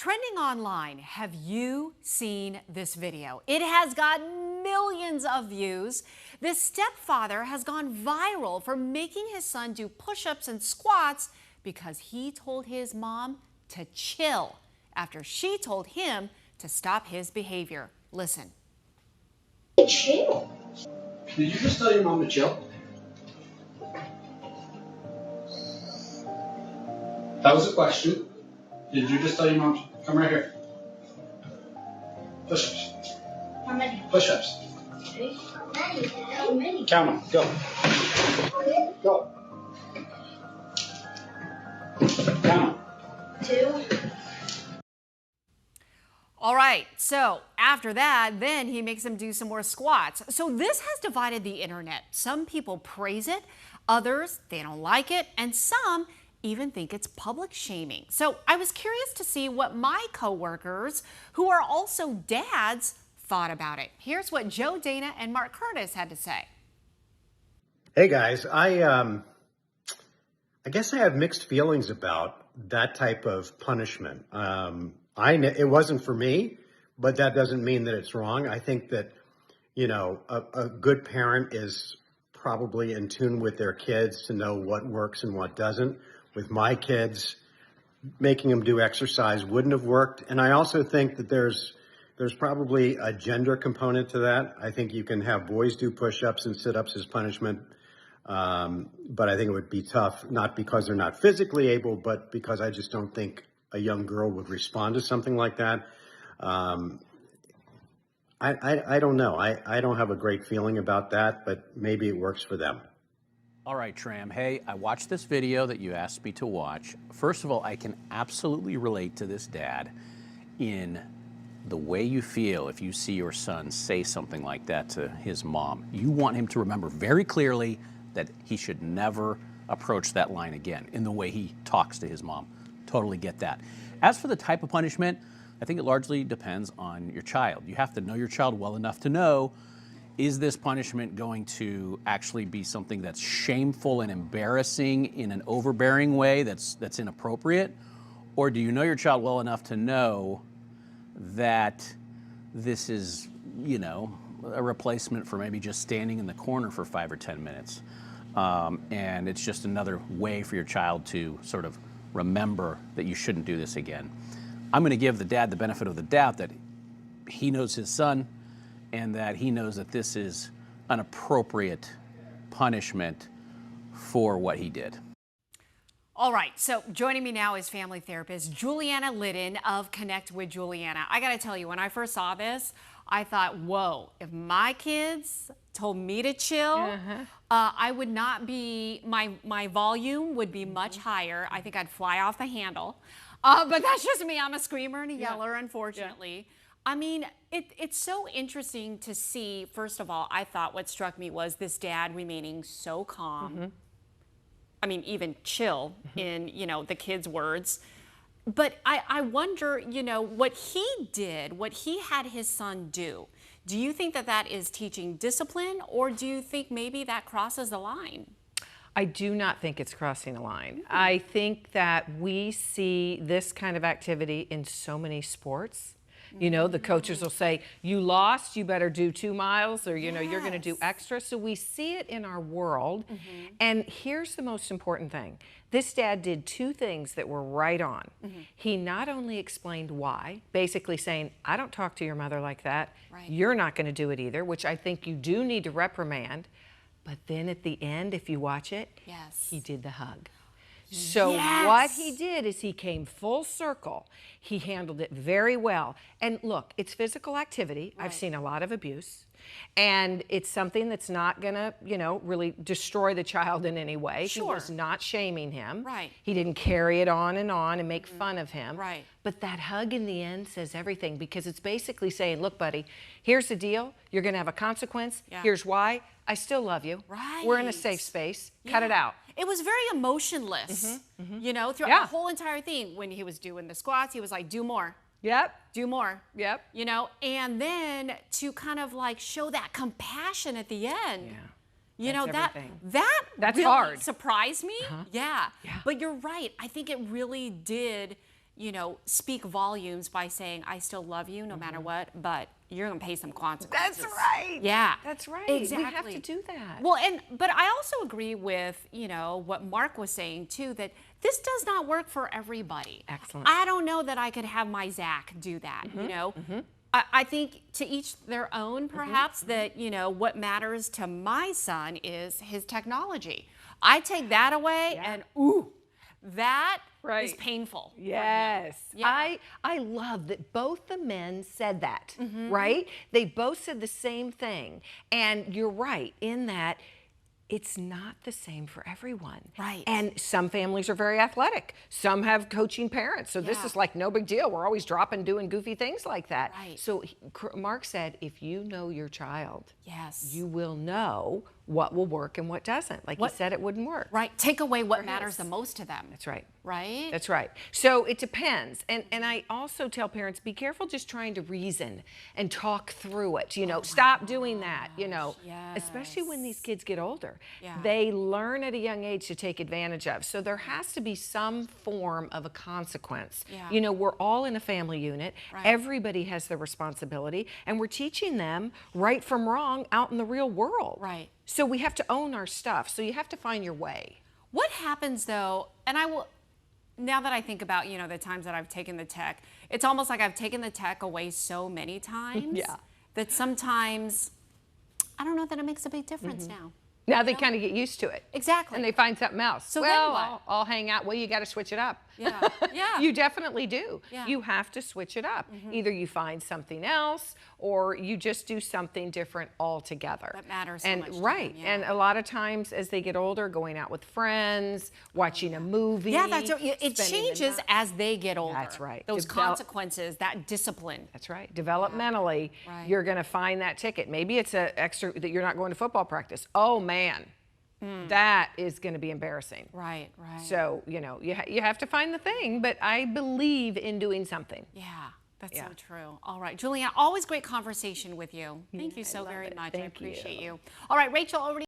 Trending online, have you seen this video? It has got millions of views. This stepfather has gone viral for making his son do push-ups and squats because he told his mom to chill after she told him to stop his behavior. Listen. Chill. Did you just tell your mom to chill? That was a question. Did you just tell your mom to come right here? Push-ups. How many? Push-ups. How many? Count them. Go. Go. Count them. 2. All right, so after that, then he makes him do some more squats. So this has divided the internet. Some people praise it, others, they don't like it, and some even think it's public shaming. So I was curious to see what my coworkers, who are also dads, thought about it. Here's what Joe, Dana, and Mark Curtis had to say. Hey guys, I guess I have mixed feelings about that type of punishment. It wasn't for me, but that doesn't mean that it's wrong. I think that, you know, a good parent is probably in tune with their kids to know what works and what doesn't. With my kids, making them do exercise wouldn't have worked. And I also think that there's probably a gender component to that. I think you can have boys do push-ups and sit-ups as punishment. But I think it would be tough, not because they're not physically able, but because I just don't think a young girl would respond to something like that. I don't know. I don't have a great feeling about that, but maybe it works for them. All right, Tram. Hey, I watched this video that you asked me to watch. First of all, I can absolutely relate to this dad in the way you feel if you see your son say something like that to his mom. You want him to remember very clearly that he should never approach that line again in the way he talks to his mom. Totally get that. As for the type of punishment, I think it largely depends on your child. You have to know your child well enough to know, is this punishment going to actually be something that's shameful and embarrassing in an overbearing way that's inappropriate? Or do you know your child well enough to know that this is, you know, a replacement for maybe just standing in the corner for 5 or 10 minutes? And it's just another way for your child to sort of remember that you shouldn't do this again. I'm going to give the dad the benefit of the doubt that he knows his son and that he knows that this is an appropriate punishment for what he did. All right, so joining me now is family therapist Julianna Lyddon of Connect with Julianna. I gotta tell you, when I first saw this, I thought, whoa, if my kids told me to chill, I would not be, my volume would be much higher. I think I'd fly off the handle. But that's just me. I'm a screamer and a yeller, unfortunately. Yeah. I mean, it's so interesting to see. First of all, I thought what struck me was this dad remaining so calm. I mean, even chill in, you know, the kids' words. But I wonder, you know, what he did, what he had his son do. Do you think that that is teaching discipline, or do you think maybe that crosses the line? I do not think it's crossing a line. I think that we see this kind of activity in so many sports. You know, the coaches will say, you lost, you better do 2 miles, or, you know, you're going to do extra. So we see it in our world. And here's the most important thing. This dad did 2 things that were right on. He not only explained why, basically saying, I don't talk to your mother like that. You're not going to do it either, which I think you do need to reprimand. But then at the end, if you watch it, he did the hug. So what he did is he came full circle. He handled it very well. And look, it's physical activity. I've seen a lot of abuse. And it's something that's not gonna, you know, really destroy the child in any way. He was not shaming him. He didn't carry it on and make fun of him. But that hug in the end says everything, because it's basically saying, look, buddy, here's the deal. You're gonna have a consequence. Here's why. I still love you. We're in a safe space. Cut it out. It was very emotionless, you know, throughout the whole entire thing. When he was doing the squats, he was like, do more. Do more. You know, and then to kind of like show that compassion at the end. You know, that's really hard. Surprised me. But you're right. I think it really did speak volumes by saying, I still love you no matter what, but you're going to pay some consequences. That's right. Yeah. That's right. Exactly. We have to do that. Well, but I also agree with, what Mark was saying too, that this does not work for everybody. Excellent. I don't know that I could have my Zach do that, I think to each their own, perhaps, that, what matters to my son is his technology. I take that away and, ooh, that is painful. Yes. Yeah. I love that both the men said that, right? They both said the same thing. And you're right in that it's not the same for everyone. Right. And some families are very athletic. Some have coaching parents. So this is like no big deal. We're always dropping, doing goofy things like that. Right. So Mark said, if you know your child, Yes. you will know what will work and what doesn't. Like he said, it wouldn't work. Right. Take away what matters the most to them. That's right. Right? That's right. So it depends. And I also tell parents, be careful just trying to reason and talk through it. Stop doing that, especially when these kids get older. Yeah. They learn at a young age to take advantage of. So there has to be some form of a consequence. Yeah. We're all in a family unit. Right. Everybody has their responsibility. And we're teaching them right from wrong out in the real world. Right. So we have to own our stuff. So you have to find your way. What happens though, and now that I think about, the times that I've taken the tech, it's almost like I've taken the tech away so many times that sometimes I don't know that it makes a big difference now. Now they kind of get used to it. Exactly. And they find something else. So well, then what? I'll hang out. Well, you got to switch it up. Yeah. Yeah. You definitely do. Yeah. You have to switch it up. Either you find something else or you just do something different altogether. That matters so and much to them, right. yeah. And a lot of times as they get older, going out with friends, watching a movie. Yeah, it spending the changes night. as they get older. That's right. Those consequences, that discipline. That's right. Developmentally, Right. you're going to find that ticket. Maybe it's an extra that you're not going to football practice. Oh man, that is going to be embarrassing. Right, right. So, you have to find the thing, but I believe in doing something. Yeah, that's Yeah. so true. All right, Julianna, always great conversation with you. Thank you so love very it. much. Thank I appreciate you. you. All right, Rachel, over to you.